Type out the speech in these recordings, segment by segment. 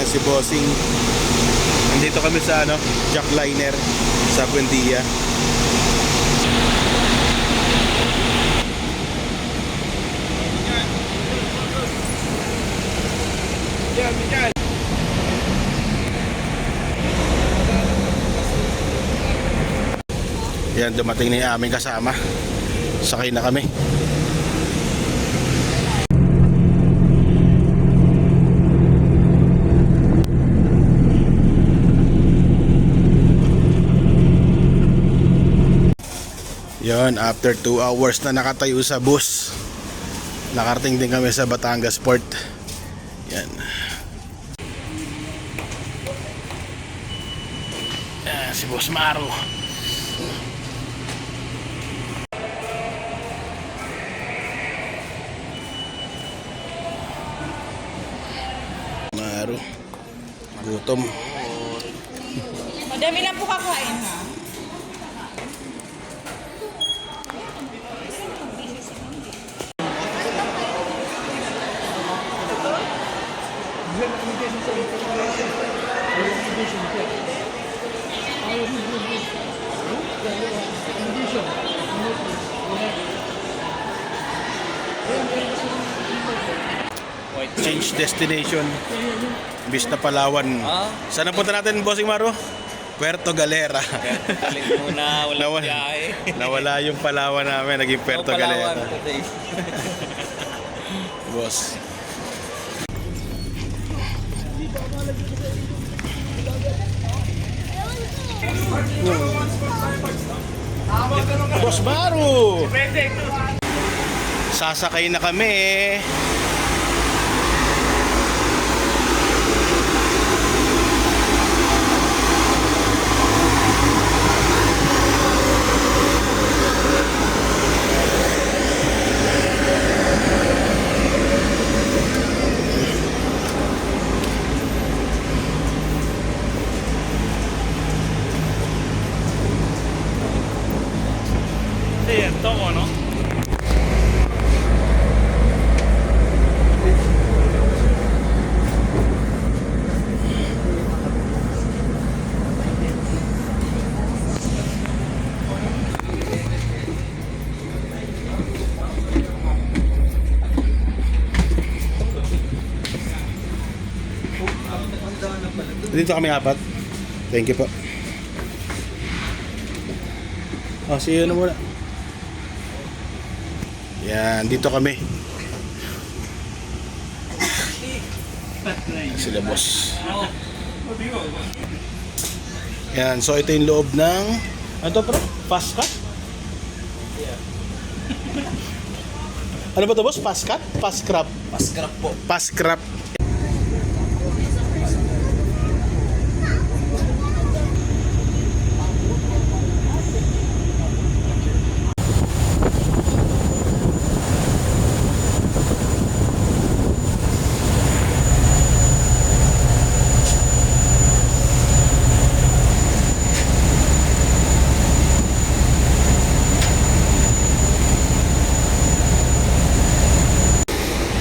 Ayan si Bossing. Nandito kami sa jackliner sa Buendia. Yan, dumating na yung aming kasama. Sakay na kami. Yan, after 2 hours na nakatayo sa bus, nakarating din kami sa Batangas Port. Yan. Yan si Boss Maro. Maro, gutom. Madami lang po kakain, ha? Change destination. Bis na Palawan. Saan na punta natin, Bossing Maro? Puerto Galera. Balik muna, walang biyahe. Nawala yung Palawan namin, naging Puerto Galera. Boss. Boss Maro! Sasakay na kami. Tomo, no? Dito kami apat. Thank you po. See you na muna. Yan, dito kami. Sila boss. Yan, so ito yung loob ng ano to, bro? Fast cut? Ano ba to, boss? Fast cut? Fast crab? Fast crab po. Fast crab.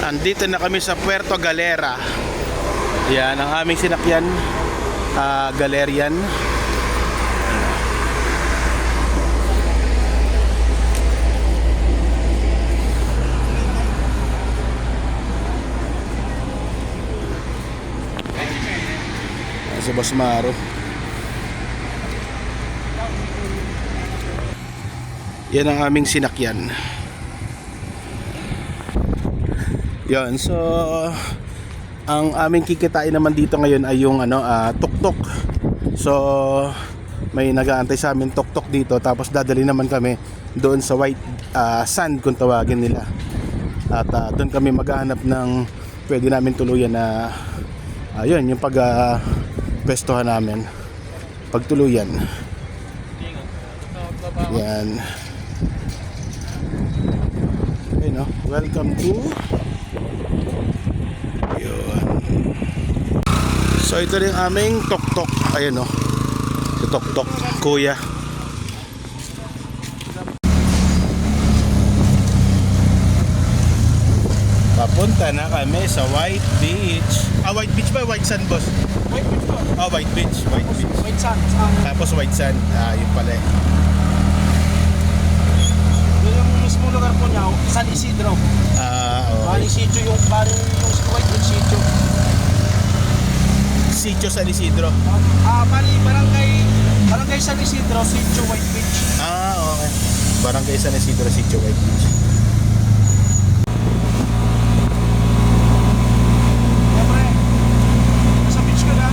Andito na kami sa Puerto Galera. Yan ang aming sinakyan, Galerian. Si Boss Maro. Yan ang aming sinakyan. Yan, so ang aming kikitain naman dito ngayon ay yung tuk-tuk. So may nag-aantay sa amin tuk-tuk dito, tapos dadali naman kami doon sa White Sand kung tawagin nila. At doon kami maghahanap ng pwede namin tuluyan na yun, yung pwestohan namin, pagtuluyan. Yan. Okay, no? Welcome to so ito rin aming tuk-tuk. Ayun o, si tuk-tuk kuya. Papunta na kami sa White Beach. White Beach ba? White Sand, boss? White Beach po. White Beach. White Beach. White Sands. Ang Tapos White Sand. Yun pala eh. yun yung mismo lugar po niya, San Isidro. Okay. Bali yung White Beach sitio. Sitio San Isidro. Bali Barangay San Isidro, sitio White Beach. Okay. Barangay San Isidro, Sitio White Beach. Siyempre, nasa beach ka na.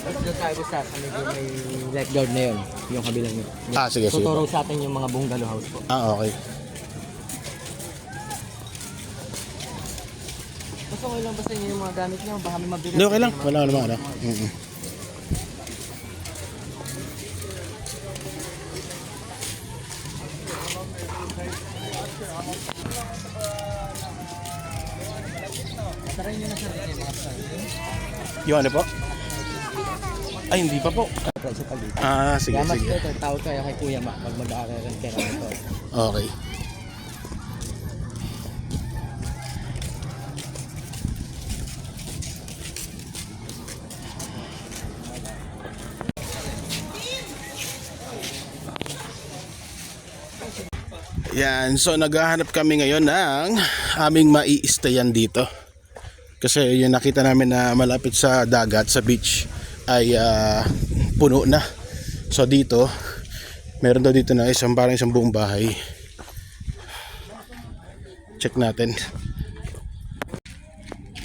Doon tayo basta sa medyo may lifeguard na yun, yung kabilang yun. Sige. Tuturo sa atin yung mga bungalow house po. Okay. Basta okay lang basta yung mga gamit nyo, baka may mabigat. Hindi, okay lang. Wala naman ano. Try nyo na sa rin yung mga style. Yung ano po? Ay, hindi pa po. Try sa palit. Sige, Kaya mas sige. ito, tawag kayo kay Kuya Mac pag mag-aaral ka na ito. Okay. Yan, so naghahanap kami ngayon ng aming mai-stayan dito. Kasi yung nakita namin na malapit sa dagat, sa beach, ay puno na. So dito, meron daw dito na parang isang buong bahay. Check natin.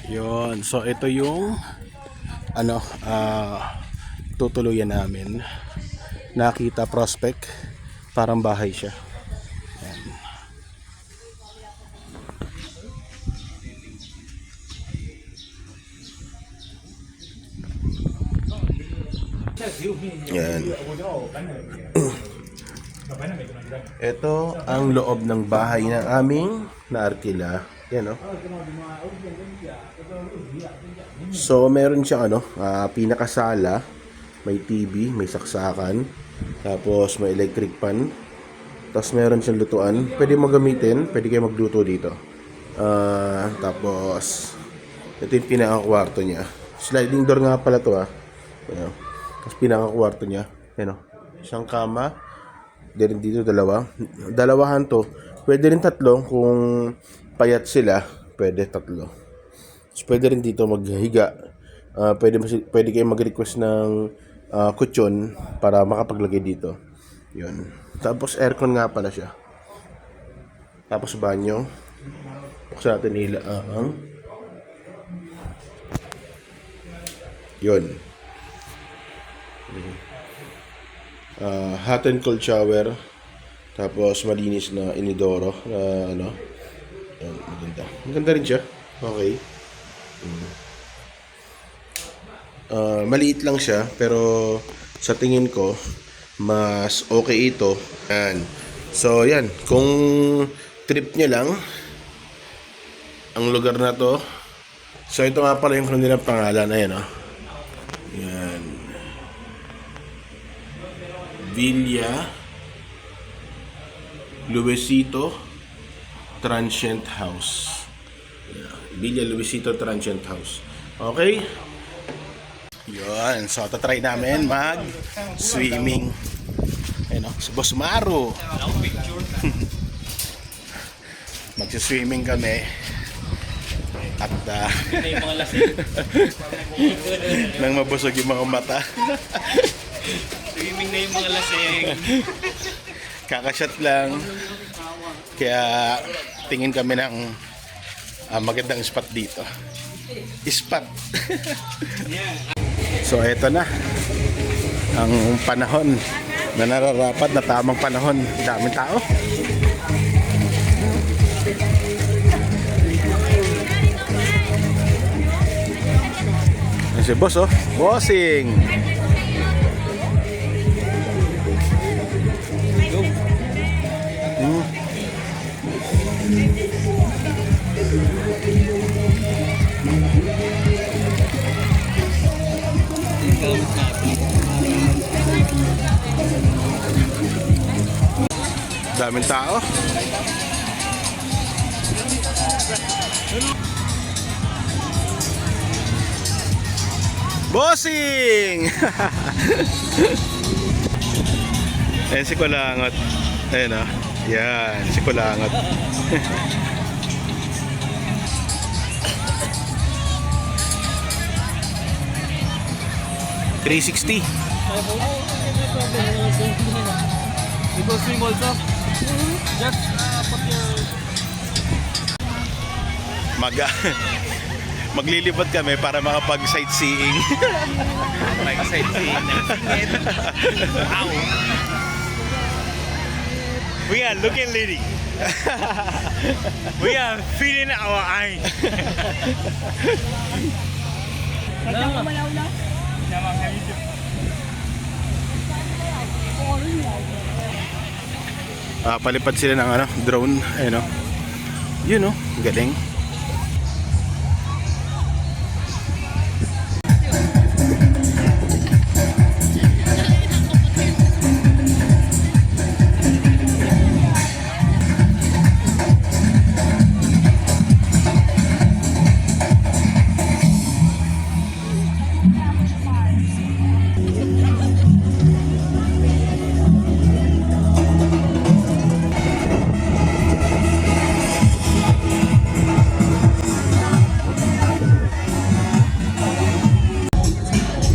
Yun, so ito yung tutuluyan namin. Nakita prospect, parang bahay siya. Yan. Ito ang loob ng bahay na aming naarkila. Yan, no? So, meron siyang pinakasala, may TV, may saksakan, tapos may electric pan, tapos meron siyang lutuan. Pwede mo gamitin, pwede kayo magluto dito. Tapos, ito yung pinaka-kwarto niya. Sliding door nga pala to, Ayan. Tapos pinaka-kwarto niya. Ayan, isang kama. Din dito dalawahan to. Pwede rin tatlo kung payat sila, pwede tatlo. So, pwede rin dito maghiga. Pwede kayo mag-request ng kutsyon para makapaglagay dito. Yun. Tapos aircon nga pala siya. Tapos banyo. Buksan natin nila ang yun. Hot and cold shower. Tapos malinis na inidoro na yan, maganda. Maganda rin siya. Okay. Maliit lang siya pero sa tingin ko mas okay ito. Yan. So yan, kung trip niya lang ang lugar na to. So ito nga pala yung kanilang pangalan. Ayan, yan. Villa Luisito Transient House. Villa Luisito Transient House. Okay? Yun. So, tatry namin mag-swimming. Ayun, si Boss Maru. Mag-swimming kami. At Ito yung mga lasing. nang mabusog yung mga mata. Swimming na yung mga lasing. Kakashot lang. Kaya tingin kami ng magandang spot dito. Spot. So eto na ang panahon na nararapat na tamang panahon. Daming tao. Ayan si boss, oh. Bossing! Daming tao. Bossing! Ayan si Kulangot. Ayan o. Yan, si Kulangot. $360. You go swim also? Just put your... Maglilibot kami para makapag-sightseeing. Mag-sightseeing ng singit. Wow! We are looking lady. We are feeling our eyes. Palipad sila ng drone. Ayun o. Yun o, galing.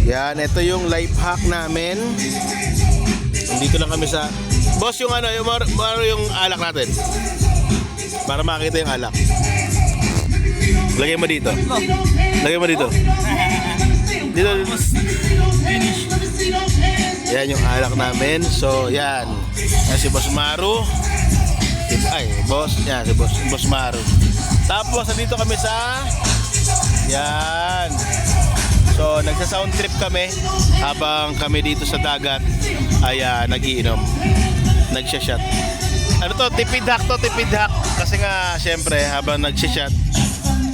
Yan, ito yung life hack namin. Dito lang kami sa... Boss, yung yung alak natin. Para makita yung alak. Lagay mo dito. Lagay mo dito. Dito. Yan yung alak namin. So, yan. Yan si Boss Maru. Yan si Boss Maru. Tapos, nandito kami sa... Yan. So, nagsa-sound trip kami habang kami dito sa dagat ay nagiinom. Nagsha-shot. Ano to? Tipid hack to, tipid hack. Kasi nga, syempre, habang nagsha-shot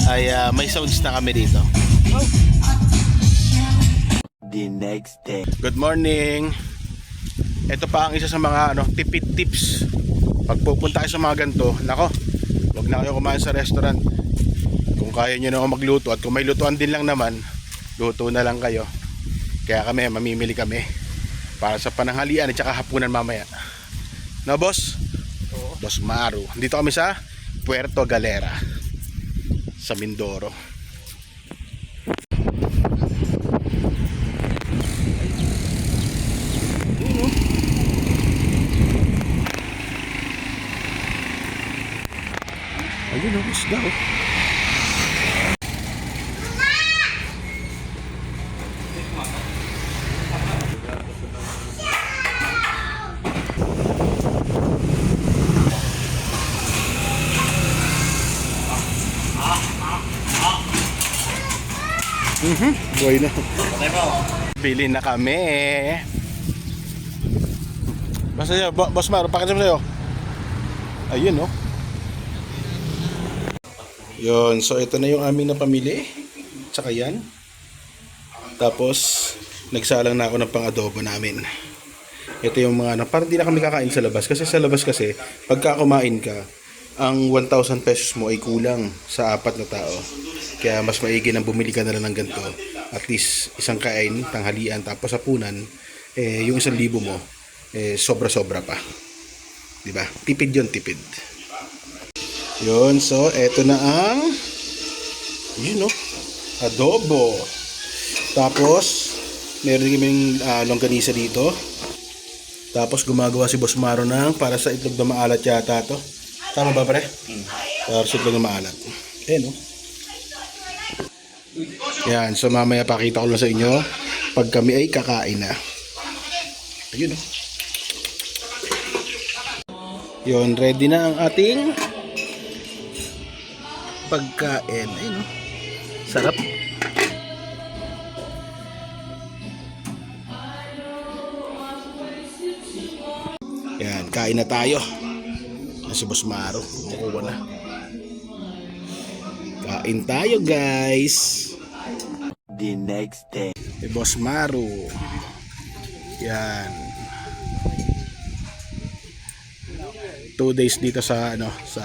ay may sounds na kami dito. The next day. Good morning. Ito pa ang isa sa mga tipid tips. Pag pupunta kayo sa mga ganito, nako, huwag na kayo kumain sa restaurant. Kung kaya nyo na magluto at kung may lutuan din lang naman, luto na lang kayo. Kaya kami, mamimili kami para sa pananghalian at saka hapunan mamaya. No, boss? Oo. Boss Maru. Dito kami sa Puerto Galera, sa Mindoro. Ayun, boss daw. Boy na. Bili na kami. Basta yun, Boss Maru, pakita mo sa'yo. Ayun, no? Yun, so ito na yung aming napamili. Tsaka yan. Tapos, nagsalang na ako ng pang-adobo namin. Ito yung mga, parang di na kami kakain sa labas. Kasi sa labas kasi, pagka kumain ka, ang 1,000 pesos mo ay kulang sa 4 na tao. Kaya mas maigi nang bumili ka na lang ng ganito. At least isang kain, tanghalian, tapos hapunan, yung 1,000 mo, sobra-sobra pa. Diba? Tipid yun, tipid. Yun, so eto na ang adobo. Tapos, meron kaming longganisa dito. Tapos gumagawa si Boss Maru ng para sa itlog na maalat yata to. Tama ba, pre? Para sa itlog na maalat. Ayan, Yan, so mamaya pakita ko lang sa inyo pag kami ay kakain na. Ayun, Yun, ready na ang ating pagkain. Ayun, oh. Sarap. Yan, kain na tayo. Si Boss Maru, kumukuha na. Kain tayo, guys. The next day. Si Boss Maru. Yan. 2 days dito sa sa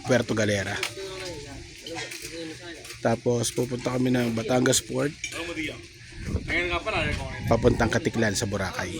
Puerto Galera. Tapos pupunta kami ng Batangas Port. Papuntang Katiklan sa Boracay.